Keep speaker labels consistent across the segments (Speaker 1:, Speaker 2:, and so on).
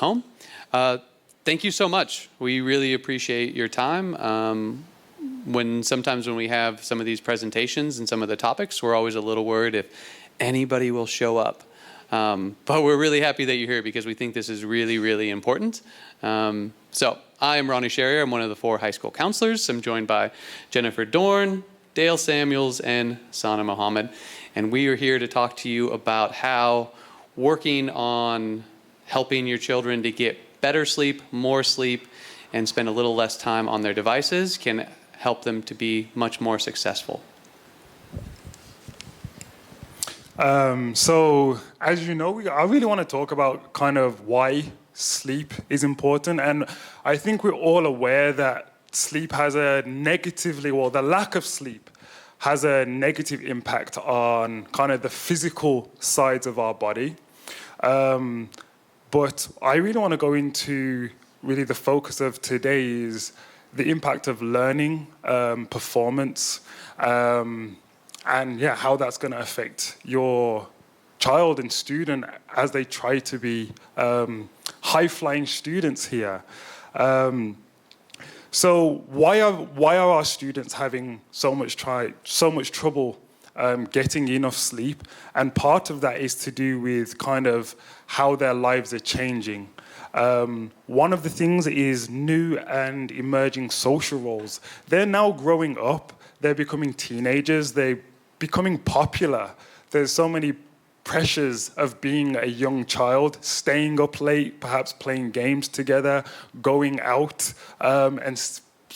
Speaker 1: home. Thank you so much. We really appreciate your time. Sometimes when we have some of these presentations and some of the topics, we're always a little worried if anybody will show up. But we're really happy that you're here because we think this is really, really important. So I am Ronnie Sherrier. I'm one of the 4 high school counselors. I'm joined by Jennifer Dorn, Dale Samuels, and Sana Mohammed. And we are here to talk to you about how working on helping your children to get better sleep, more sleep, and spend a little less time on their devices can help them to be much more successful.
Speaker 2: So as you know, I really want to talk about kind of why sleep is important. And I think we're all aware that sleep has the lack of sleep has a negative impact on kind of the physical sides of our body. But I really want to go into really the focus of today is the impact of learning, performance, and how that's going to affect your child and student as they try to be high-flying students here. So why are our students having so much trouble getting enough sleep? And part of that is to do with kind of how their lives are changing. One of the things is new and emerging social roles. They're now growing up. They're becoming teenagers. They're becoming popular. There's so many pressures of being a young child, staying up late, perhaps playing games together, going out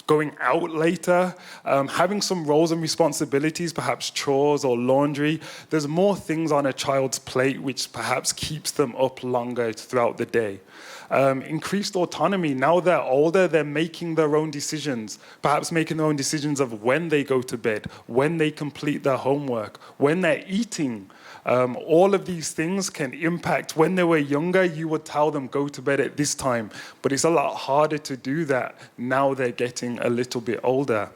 Speaker 2: going out later, having some roles and responsibilities, perhaps chores or laundry. There's more things on a child's plate which perhaps keeps them up longer throughout the day. Increased autonomy. Now they're older, they're making their own decisions, perhaps making their own decisions of when they go to bed, when they complete their homework, when they're eating. All of these things can impact. When they were younger, you would tell them, go to bed at this time. But it's a lot harder to do that now they're getting a little bit older.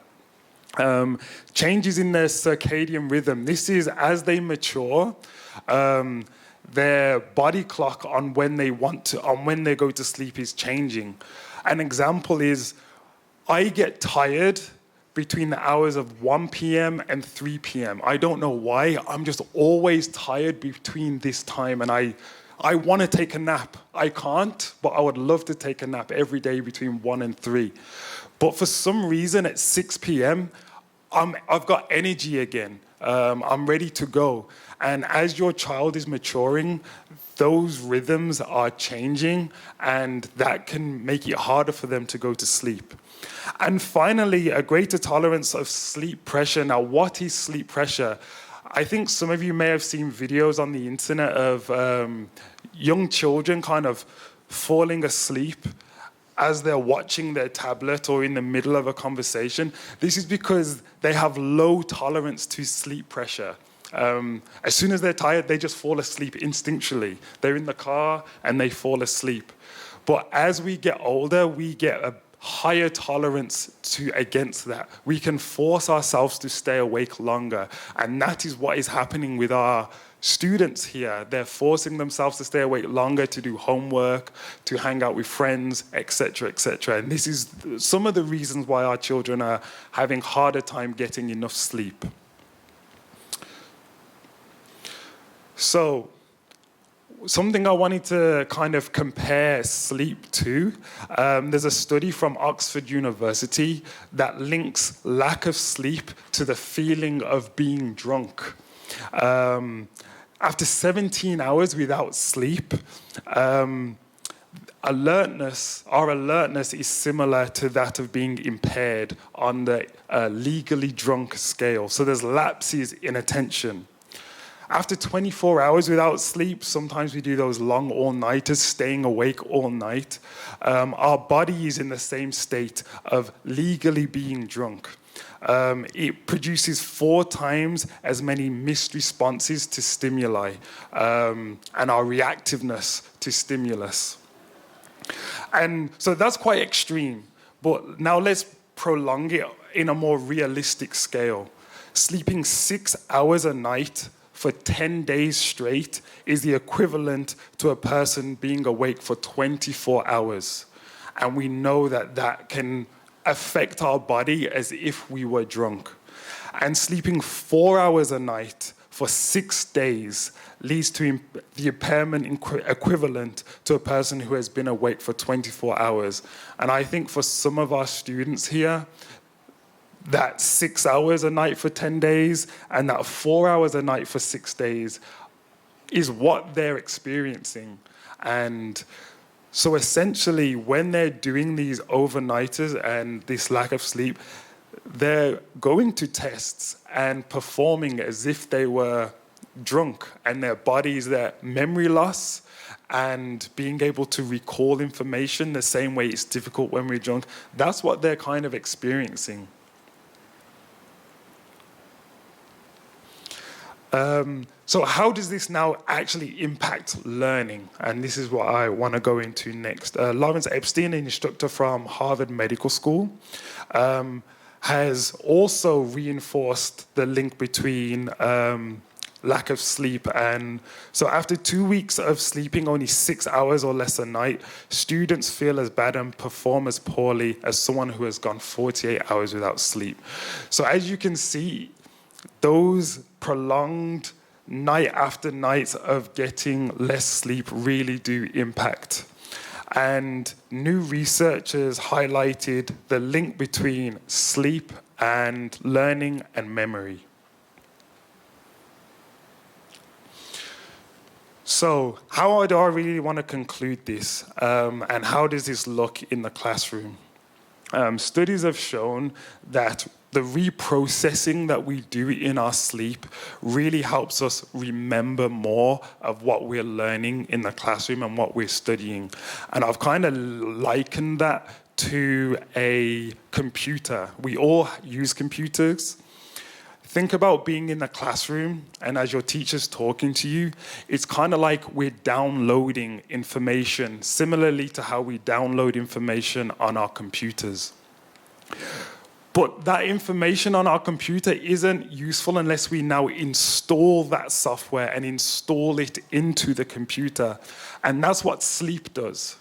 Speaker 2: Changes in their circadian rhythm. This is as they mature, their body clock on when they go to sleep is changing. An example is, I get tired between the hours of 1 p.m. and 3 p.m. I don't know why. I'm just always tired between this time, and I want to take a nap. I can't, but I would love to take a nap every day between 1 and 3. But for some reason at 6 p.m., I've got energy again. I'm ready to go. And as your child is maturing, those rhythms are changing, and that can make it harder for them to go to sleep. And finally, a greater tolerance of sleep pressure. Now, what is sleep pressure? I think some of you may have seen videos on the internet of young children kind of falling asleep as they're watching their tablet or in the middle of a conversation. This is because they have low tolerance to sleep pressure. As soon as they're tired, they just fall asleep instinctually. They're in the car and they fall asleep. But as we get older, we get a higher tolerance against that. We can force ourselves to stay awake longer. And that is what is happening with our students here. They're forcing themselves to stay awake longer, to do homework, to hang out with friends, etc., etc. And this is some of the reasons why our children are having harder time getting enough sleep. So, something I wanted to kind of compare sleep to, there's a study from Oxford University that links lack of sleep to the feeling of being drunk. After 17 hours without sleep, our alertness is similar to that of being impaired on the legally drunk scale. So there's lapses in attention. After 24 hours without sleep, sometimes we do those long all-nighters, staying awake all night. Our body is in the same state of legally being drunk. It produces 4 times as many missed responses to stimuli and our reactiveness to stimulus. And so that's quite extreme. But now let's prolong it in a more realistic scale. Sleeping 6 hours a night for 10 days straight is the equivalent to a person being awake for 24 hours. And we know that that can affect our body as if we were drunk. And sleeping 4 hours a night for 6 days leads to the impairment equivalent to a person who has been awake for 24 hours. And I think for some of our students here, that 6 hours a night for 10 days and that 4 hours a night for 6 days is what they're experiencing. And so essentially, when they're doing these overnighters and this lack of sleep, they're going to tests and performing as if they were drunk, and their bodies, their memory loss and being able to recall information the same way it's difficult when we're drunk, that's what they're kind of experiencing. So how does this now actually impact learning? And this is what I want to go into next. Lawrence Epstein, an instructor from Harvard Medical School, has also reinforced the link between lack of sleep. And so after 2 weeks of sleeping only 6 hours or less a night, students feel as bad and perform as poorly as someone who has gone 48 hours without sleep. So as you can see, those prolonged night after night of getting less sleep really do impact. And new researchers highlighted the link between sleep and learning and memory. So how do I really want to conclude this? And how does this look in the classroom? Studies have shown that the reprocessing that we do in our sleep really helps us remember more of what we're learning in the classroom and what we're studying. And I've kind of likened that to a computer. We all use computers. Think about being in the classroom, and as your teacher's talking to you, it's kind of like we're downloading information, similarly to how we download information on our computers. But that information on our computer isn't useful unless we now install that software and install it into the computer. And that's what sleep does.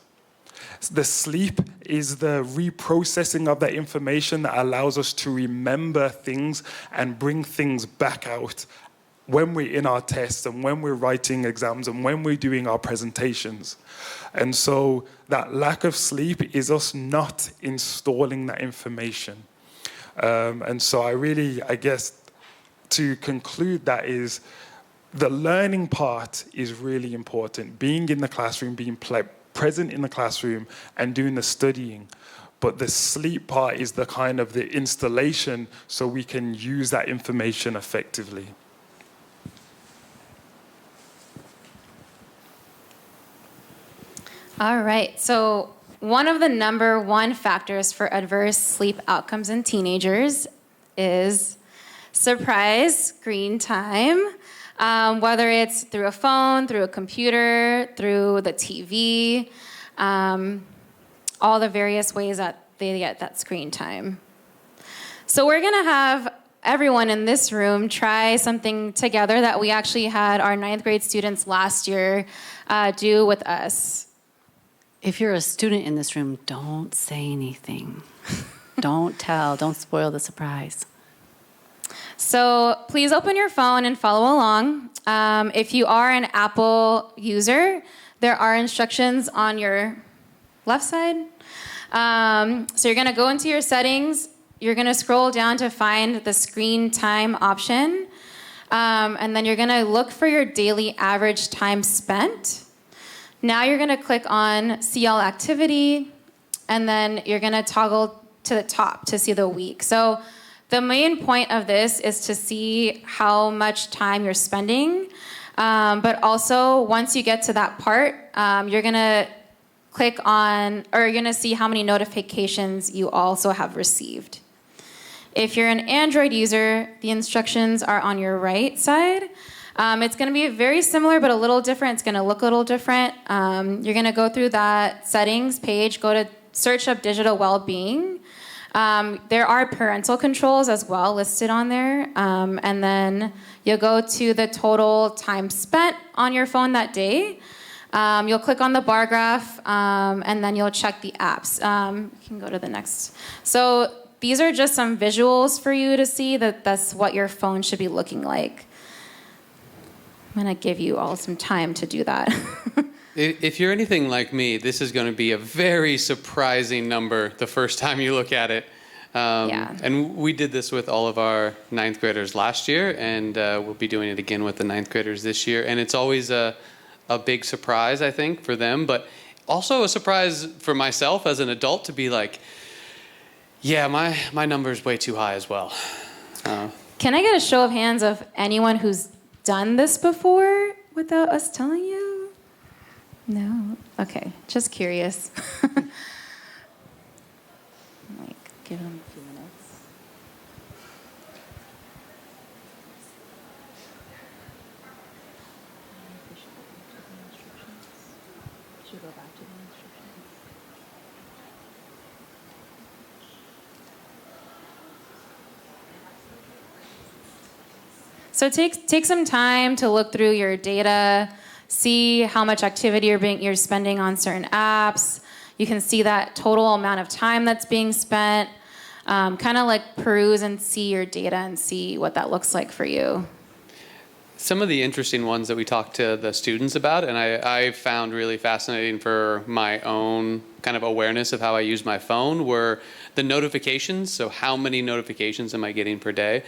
Speaker 2: The sleep is the reprocessing of that information that allows us to remember things and bring things back out when we're in our tests and when we're writing exams and when we're doing our presentations. And so that lack of sleep is us not installing that information. And so I guess, to conclude that is, the learning part is really important. Being in the classroom, being present in the classroom and doing the studying. But the sleep part is the kind of the installation so we can use that information effectively.
Speaker 3: All right, so one of the number one factors for adverse sleep outcomes in teenagers is surprise screen time, whether it's through a phone, through a computer, through the TV, all the various ways that they get that screen time. So we're gonna have everyone in this room try something together that we actually had our 9th grade students last year do with us.
Speaker 4: If you're a student in this room, don't say anything. Don't tell. Don't spoil the surprise.
Speaker 3: So please open your phone and follow along. If you are an Apple user, there are instructions on your left side. So you're going to go into your settings. You're going to scroll down to find the screen time option. And then you're going to look for your daily average time spent. Now you're going to click on See All Activity, and then you're going to toggle to the top to see the week. So the main point of this is to see how much time you're spending, but also once you get to that part, you're going to click on, or you're going to see how many notifications you also have received. If you're an Android user, the instructions are on your right side. It's going to be very similar, but a little different. It's going to look a little different. You're going to go through that settings page, go to search up digital well-being. There are parental controls as well listed on there. And then you'll go to the total time spent on your phone that day. You'll click on the bar graph, and then you'll check the apps. You can go to the next. So these are just some visuals for you to see that that's what your phone should be looking like. I'm going to give you all some time to do that.
Speaker 1: If you're anything like me, this is going to be a very surprising number the first time you look at it.
Speaker 3: Yeah.
Speaker 1: And we did this with all of our ninth graders last year, and we'll be doing it again with the ninth graders this year. And it's always a big surprise, I think, for them, but also a surprise for myself as an adult to be like, yeah, my number's way too high as well.
Speaker 3: Can I get a show of hands of anyone who's done this before without us telling you? No? Okay, just curious. Like, give them a few minutes. Should go back to the instructions? So take some time to look through your data, see how much activity you're spending on certain apps. You can see that total amount of time that's being spent. Kind of like peruse and see your data and see what that looks like for you.
Speaker 1: Some of the interesting ones that we talked to the students about, and I found really fascinating for my own kind of awareness of how I use my phone, were the notifications. So how many notifications am I getting per day?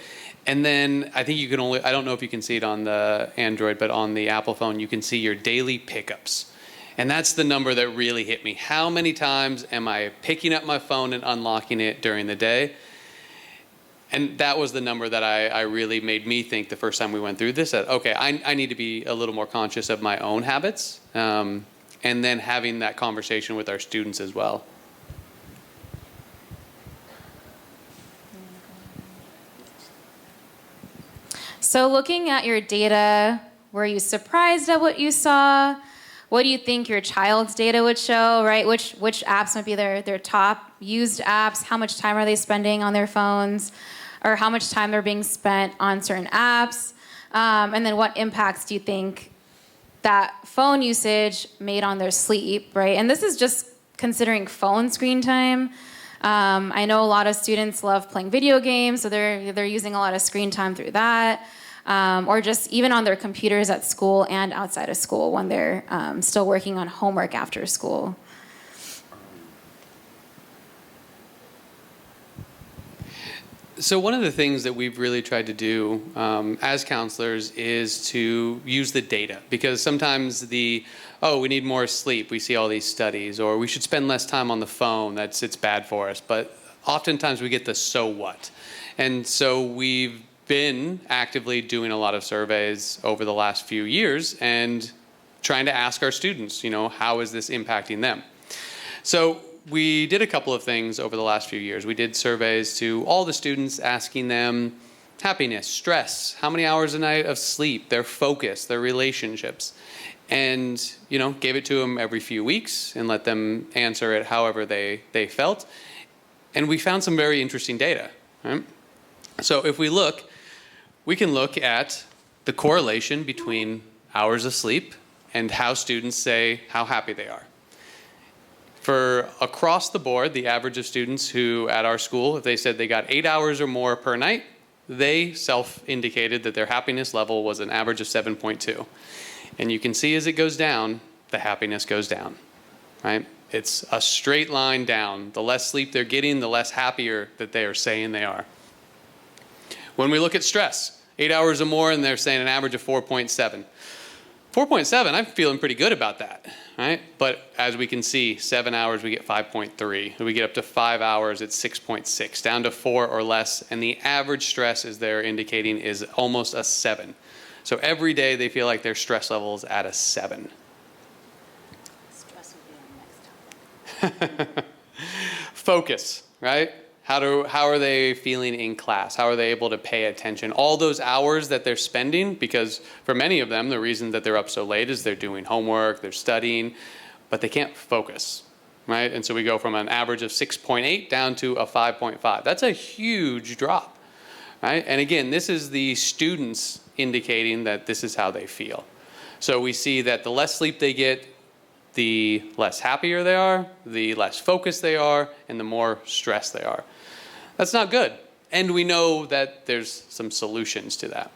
Speaker 1: And then I think you can only, I don't know if you can see it on the Android, but on the Apple phone, you can see your daily pickups. And that's the number that really hit me. How many times am I picking up my phone and unlocking it during the day? And that was the number that I really made me think the first time we went through this, that, okay, I need to be a little more conscious of my own habits, and then having that conversation with our students as well.
Speaker 3: So looking at your data, were you surprised at what you saw? What do you think your child's data would show, right? Which apps might be their top used apps? How much time are they spending on their phones? Or how much time they're being spent on certain apps? And then what impacts do you think that phone usage made on their sleep, right? And this is just considering phone screen time. I know a lot of students love playing video games, so they're using a lot of screen time through that. Or just even on their computers at school and outside of school when they're still working on homework after school.
Speaker 1: So one of the things that we've really tried to do as counselors is to use the data, because sometimes we need more sleep. We see all these studies, or we should spend less time on the phone. It's bad for us. But oftentimes we get the so what. And so we've been actively doing a lot of surveys over the last few years and trying to ask our students, how is this impacting them? So we did a couple of things over the last few years. We did surveys to all the students, asking them happiness, stress, how many hours a night of sleep, their focus, their relationships, and gave it to them every few weeks and let them answer it however they felt. And we found some very interesting data. Right? So if we can look at the correlation between hours of sleep and how students say how happy they are. For across the board, the average of students who at our school, if they said they got 8 hours or more per night, they self-indicated that their happiness level was an average of 7.2. And you can see as it goes down, the happiness goes down, right? It's a straight line down. The less sleep they're getting, the less happier that they are saying they are. When we look at stress, 8 hours or more, and they're saying an average of 4.7. 4.7, I'm feeling pretty good about that, right? But as we can see, 7 hours, we get 5.3. We get up to 5 hours, it's 6.6, down to 4 or less. And the average stress, as they're indicating, is almost a 7. So every day they feel like their stress level is at a 7.
Speaker 4: Stress would be our next topic.
Speaker 1: Focus, right? How are they feeling in class? How are they able to pay attention? All those hours that they're spending, because for many of them, the reason that they're up so late is they're doing homework, they're studying, but they can't focus, right? And so we go from an average of 6.8 down to a 5.5. That's a huge drop, right? And again, this is the students indicating that this is how they feel. So we see that the less sleep they get, the less happier they are, the less focused they are, and the more stressed they are. That's not good. And we know that there's some solutions to that,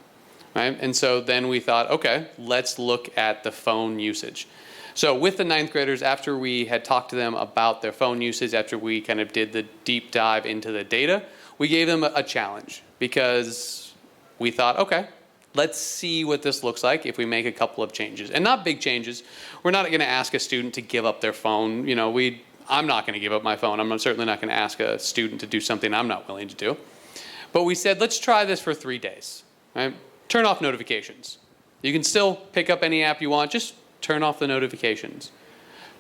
Speaker 1: right? And so then we thought, okay, let's look at the phone usage. So with the ninth graders, after we had talked to them about their phone usage, after we kind of did the deep dive into the data, we gave them a challenge because we thought, okay, let's see what this looks like if we make a couple of changes. And not big changes. We're not going to ask a student to give up their phone. You know, I'm not going to give up my phone. I'm certainly not going to ask a student to do something I'm not willing to do. But we said, let's try this for 3 days. Right? Turn off notifications. You can still pick up any app you want. Just turn off the notifications.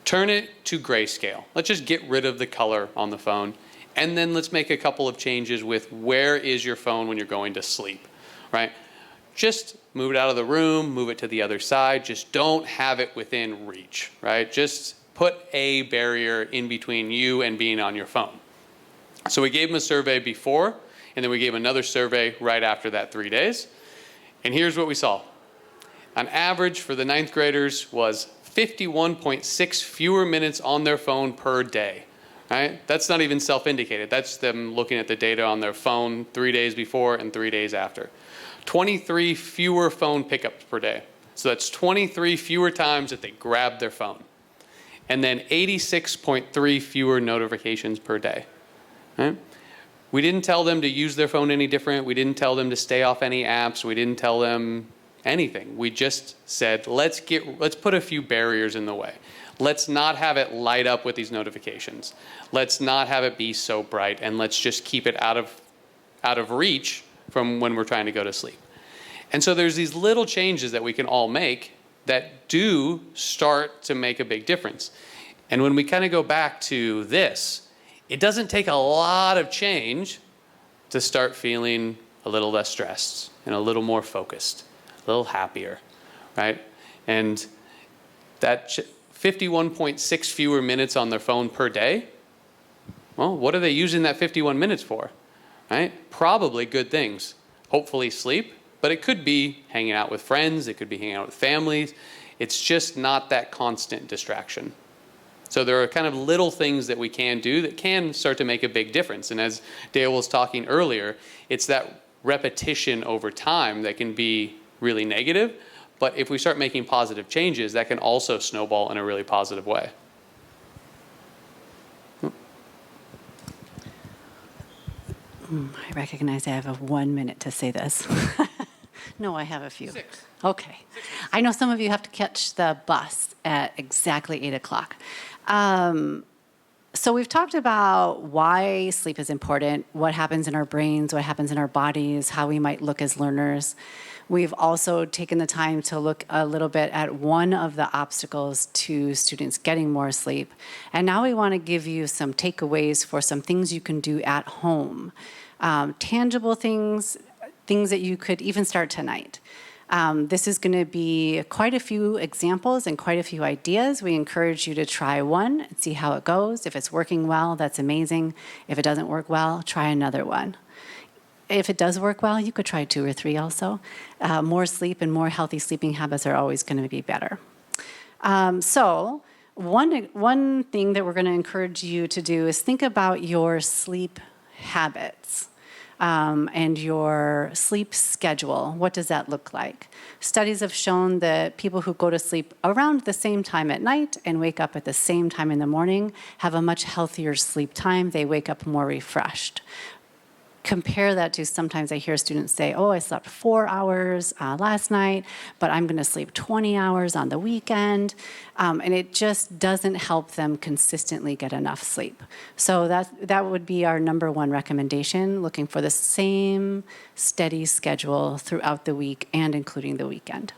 Speaker 1: Turn it to grayscale. Let's just get rid of the color on the phone. And then let's make a couple of changes with where is your phone when you're going to sleep, right? Just move it out of the room, move it to the other side. Just don't have it within reach, right? Just put a barrier in between you and being on your phone. So we gave them a survey before, and then we gave another survey right after that 3 days. And here's what we saw. On average for the ninth graders was 51.6 fewer minutes on their phone per day. Right? That's not even self-indicated. That's them looking at the data on their phone 3 days before and 3 days after. 23 fewer phone pickups per day. So that's 23 fewer times that they grabbed their phone. And then 86.3 fewer notifications per day. Right? We didn't tell them to use their phone any different. We didn't tell them to stay off any apps. We didn't tell them anything. We just said, let's put a few barriers in the way. Let's not have it light up with these notifications. Let's not have it be so bright, and let's just keep it out of reach from when we're trying to go to sleep. And so there's these little changes that we can all make that do start to make a big difference. And when we kind of go back to this, it doesn't take a lot of change to start feeling a little less stressed and a little more focused, a little happier, right? And that 51.6 fewer minutes on their phone per day. Well, what are they using that 51 minutes for? Right? Probably good things. Hopefully sleep, but it could be hanging out with friends, it could be hanging out with families. It's just not that constant distraction. So there are kind of little things that we can do that can start to make a big difference. And as Dale was talking earlier, it's that repetition over time that can be really negative. But if we start making positive changes, that can also snowball in a really positive way.
Speaker 4: I recognize I have 1 minute to say this. No, I have a few.
Speaker 1: 6.
Speaker 4: Okay. I know some of you have to catch the bus at exactly 8 o'clock. So we've talked about why sleep is important, what happens in our brains, what happens in our bodies, how we might look as learners. We've also taken the time to look a little bit at one of the obstacles to students getting more sleep. And now we want to give you some takeaways for some things you can do at home. Tangible things that you could even start tonight. This is going to be quite a few examples and quite a few ideas. We encourage you to try one and see how it goes. If it's working well, that's amazing. If it doesn't work well, try another one. If it does work well, you could try 2 or 3 also. More sleep and more healthy sleeping habits are always going to be better. So one thing that we're going to encourage you to do is think about your sleep habits. And your sleep schedule. What does that look like? Studies have shown that people who go to sleep around the same time at night and wake up at the same time in the morning have a much healthier sleep time. They wake up more refreshed. Compare that to sometimes I hear students say, oh, I slept 4 hours last night, but I'm going to sleep 20 hours on the weekend. And it just doesn't help them consistently get enough sleep. So that would be our number one recommendation, looking for the same steady schedule throughout the week and including the weekend.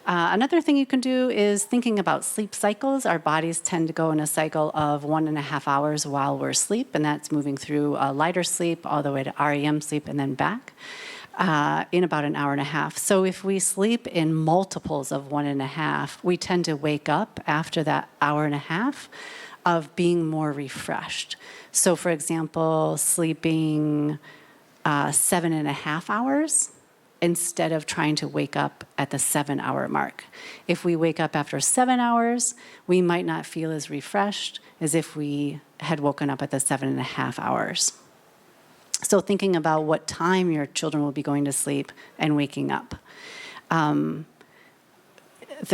Speaker 4: Another thing you can do is thinking about sleep cycles. Our bodies tend to go in a cycle of 1.5 hours while we're asleep, and that's moving through lighter sleep all the way to REM sleep and then back in about an hour and a half. So if we sleep in multiples of 1.5, we tend to wake up after that hour and a half of being more refreshed. So for example, sleeping 7.5 hours instead of trying to wake up at the 7-hour mark. If we wake up after 7 hours, we might not feel as refreshed as if we had woken up at the 7.5 hours. So thinking about what time your children will be going to sleep and waking up. The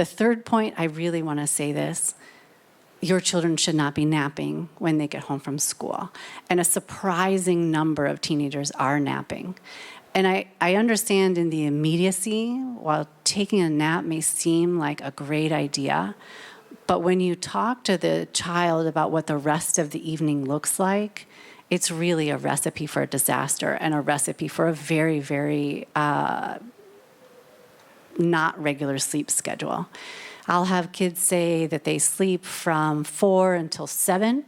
Speaker 4: third point, I really want to say this, your children should not be napping when they get home from school. And a surprising number of teenagers are napping. And I understand in the immediacy, while taking a nap may seem like a great idea, but when you talk to the child about what the rest of the evening looks like, it's really a recipe for a disaster and a recipe for a very, very not regular sleep schedule. I'll have kids say that they sleep from 4 until 7,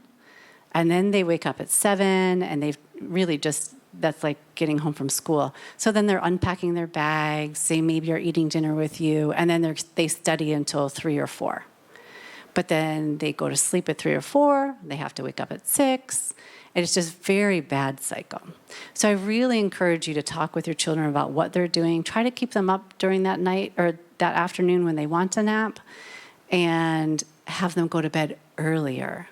Speaker 4: and then they wake up at 7, and they've really just, that's like getting home from school. So then they're unpacking their bags, they maybe are eating dinner with you, and then they study until 3 or 4. But then they go to sleep at 3 or 4, they have to wake up at 6, and it's just very bad cycle. So I really encourage you to talk with your children about what they're doing. Try to keep them up during that night or that afternoon when they want to nap, and have them go to bed earlier.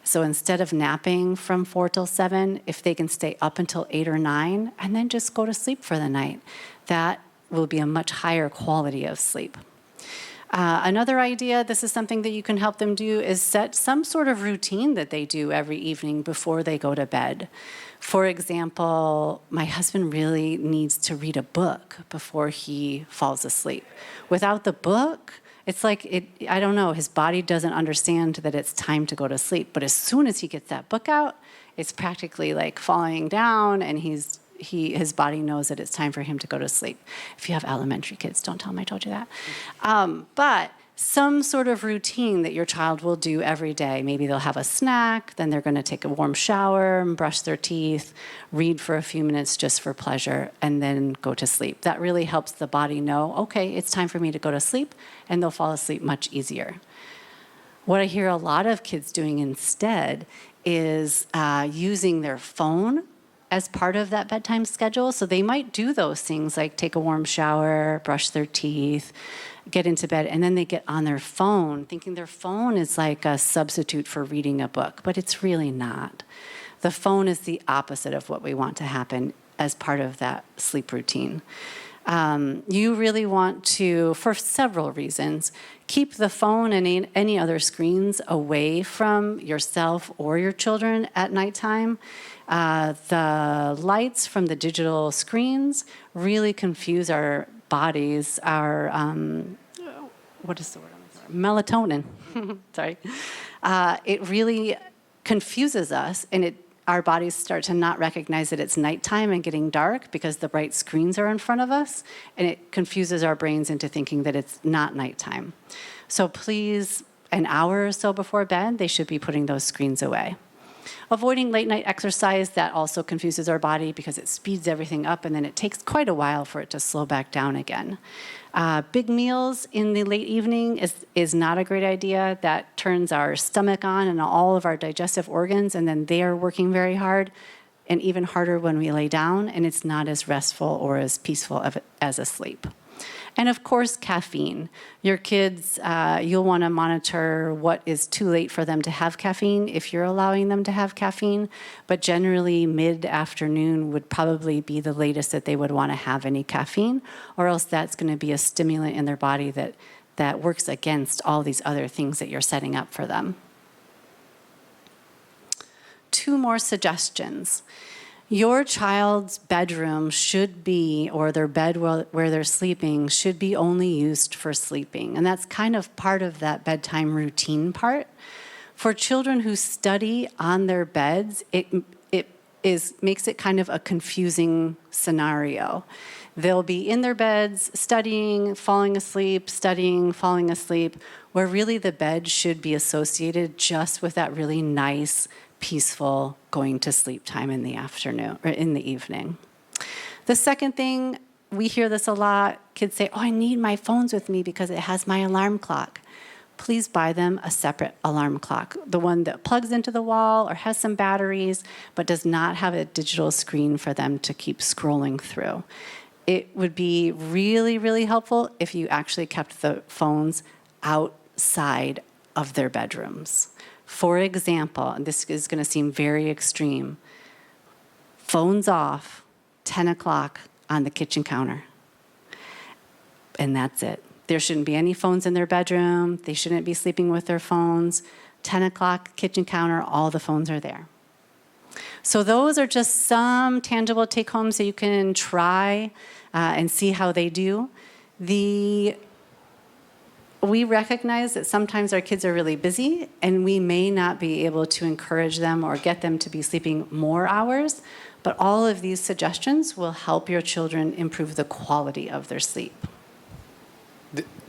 Speaker 4: So instead of napping from 4 till 7, if they can stay up until 8 or 9, and then just go to sleep for the night, that will be a much higher quality of sleep. Another idea, this is something that you can help them do, is set some sort of routine that they do every evening before they go to bed. For example, my husband really needs to read a book before he falls asleep. Without the book, it's like, I don't know, his body doesn't understand that it's time to go to sleep. But as soon as he gets that book out, it's practically like falling down, and his body knows that it's time for him to go to sleep. If you have elementary kids, don't tell them I told you that. But some sort of routine that your child will do every day. Maybe they'll have a snack, then they're going to take a warm shower and brush their teeth, read for a few minutes just for pleasure, and then go to sleep. That really helps the body know, okay, it's time for me to go to sleep, and they'll fall asleep much easier. What I hear a lot of kids doing instead is using their phone as part of that bedtime schedule. So they might do those things like take a warm shower, brush their teeth, get into bed, and then they get on their phone, thinking their phone is like a substitute for reading a book, but it's really not. The phone is the opposite of what we want to happen as part of that sleep routine. You really want to, for several reasons, keep the phone and any other screens away from yourself or your children at nighttime. The lights from the digital screens really confuse our bodies, our, what is the word? Melatonin. Sorry. It really confuses us, and our bodies start to not recognize that it's nighttime and getting dark because the bright screens are in front of us, and it confuses our brains into thinking that it's not nighttime. So please, an hour or so before bed, they should be putting those screens away. Avoiding late night exercise, that also confuses our body because it speeds everything up, and then it takes quite a while for it to slow back down again. Big meals in the late evening is not a great idea. That turns our stomach on and all of our digestive organs, and then they are working very hard, and even harder when we lay down, and it's not as restful or as peaceful as a sleep. And of course, caffeine. Your kids, you'll want to monitor what is too late for them to have caffeine if you're allowing them to have caffeine. But generally, mid-afternoon would probably be the latest that they would want to have any caffeine, or else that's going to be a stimulant in their body that works against all these other things that you're setting up for them. 2 more suggestions. Your child's bedroom should be, or their bed where they're sleeping, should be only used for sleeping. And that's kind of part of that bedtime routine part. For children who study on their beds, it makes it kind of a confusing scenario. They'll be in their beds, studying, falling asleep, studying, falling asleep, where really the bed should be associated just with that really nice, peaceful going to sleep time in the afternoon or in the evening. The second thing, we hear this a lot. Kids say, oh, I need my phones with me because it has my alarm clock. please buy them a separate alarm clock. The one that plugs into the wall or has some batteries, but does not have a digital screen for them to keep scrolling through. It would be really, really helpful if you actually kept the phones outside of their bedrooms. For example, and this is going to seem very extreme, phones off, 10 o'clock on the kitchen counter. And that's it. There shouldn't be any phones in their bedroom. They shouldn't be sleeping with their phones. 10 o'clock, kitchen counter, all the phones are there. So those are just some tangible take-homes that you can try and see how they do. We recognize that sometimes our kids are really busy, and we may not be able to encourage them or get them to be sleeping more hours, but all of these suggestions will help your children improve the quality of their sleep.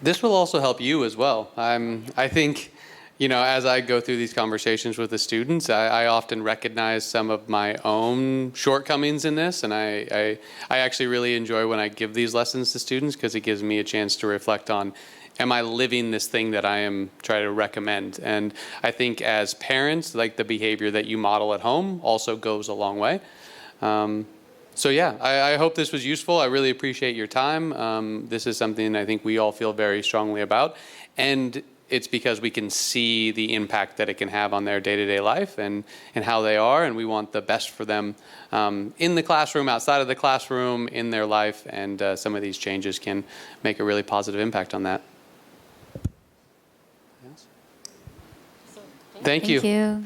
Speaker 1: This will also help you as well. I think, as I go through these conversations with the students, I often recognize some of my own shortcomings in this, and I actually really enjoy when I give these lessons to students because it gives me a chance to reflect on, am I living this thing that I am trying to recommend? And I think as parents, like the behavior that you model at home also goes a long way. So yeah, I hope this was useful. I really appreciate your time. This is something I think we all feel very strongly about. And it's because we can see the impact that it can have on their day-to-day life and how they are. And we want the best for them in the classroom, outside of the classroom, in their life. And some of these changes can make a really positive impact on that. Yes? Thank you.
Speaker 3: Thank you.